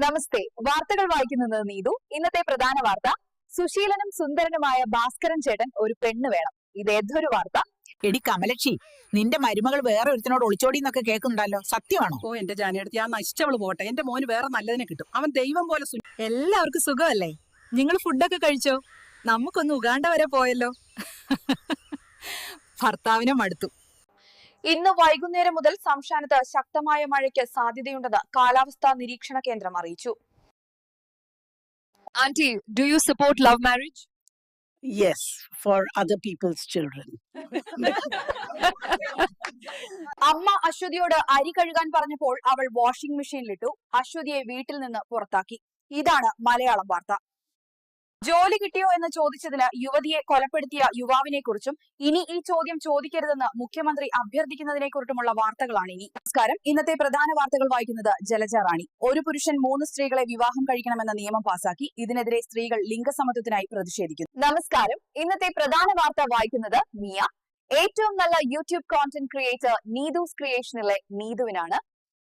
നമസ്തേ. വാർത്തകൾ വായിക്കുന്നത് നീതു. ഇന്നത്തെ പ്രധാന വാർത്ത: സുശീലനും സുന്ദരനുമായ ഭാസ്കരൻ ചേട്ടൻ ഒരു പെണ്ണ് വേണം. ഇത് ഏതൊരു വാർത്ത? എടി കമലക്ഷി, നിന്റെ മരുമകൾ വേറെ ഒരുത്തിനോട് ഒളിച്ചോടി എന്നൊക്കെ കേൾക്കുന്നുണ്ടല്ലോ, സത്യമാണോ? ഓ എന്റെ ജാനിയെടുത്ത് ഞാൻ നശിച്ചവള് പോട്ടെ, എന്റെ മോന് വേറെ നല്ലതിനെ കിട്ടും. അവൻ ദൈവം പോലെ എല്ലാവർക്കും സുഖമല്ലേ? നിങ്ങൾ ഫുഡൊക്കെ കഴിച്ചോ? നമുക്കൊന്ന് ഉഗാണ്ട വരെ പോയല്ലോ. ഭർത്താവിനെ മടുത്തു. ഇന്ന് വൈകുന്നേരം മുതൽ സംസ്ഥാനത്ത് ശക്തമായ മഴയ്ക്ക് സാധ്യതയുണ്ടെന്ന് കാലാവസ്ഥാ നിരീക്ഷണ കേന്ദ്രം അറിയിച്ചു. Aunty, do you support love marriage? Yes, for other people's children. അമ്മ അശ്വതിയോട് അരി കഴുകാൻ പറഞ്ഞപ്പോൾ അവൾ വാഷിംഗ് മെഷീനിലിട്ടു. അശ്വതിയെ വീട്ടിൽ നിന്ന് പുറത്താക്കി. ഇതാണ് മലയാളം വാർത്ത. ജോലി കിട്ടിയോ എന്ന് ചോദിച്ചതിന് യുവതിയെ കൊലപ്പെടുത്തിയ യുവാവിനെ കുറിച്ചും ഇനി ഈ ചോദ്യം ചോദിക്കരുതെന്ന് മുഖ്യമന്ത്രി അഭ്യർത്ഥിക്കുന്നതിനെ കുറിച്ചുമുള്ള വാർത്തകളാണ് ഇനി. നമസ്കാരം. ഇന്നത്തെ പ്രധാന വാർത്തകൾ വായിക്കുന്നത് ജലജ റാണി. ഒരു പുരുഷൻ 3 സ്ത്രീകളെ വിവാഹം കഴിക്കണമെന്ന നിയമം പാസാക്കി. ഇതിനെതിരെ സ്ത്രീകൾ ലിംഗസമത്വത്തിനായി പ്രതിഷേധിക്കുന്നു. നമസ്കാരം. ഇന്നത്തെ പ്രധാന വാർത്ത വായിക്കുന്നത് മിയ. ഏറ്റവും നല്ല യൂട്യൂബ് കോണ്ടന്റ് ക്രിയേറ്റർ നീതൂസ് ക്രിയേഷനിലെ നീതുവിനാണ്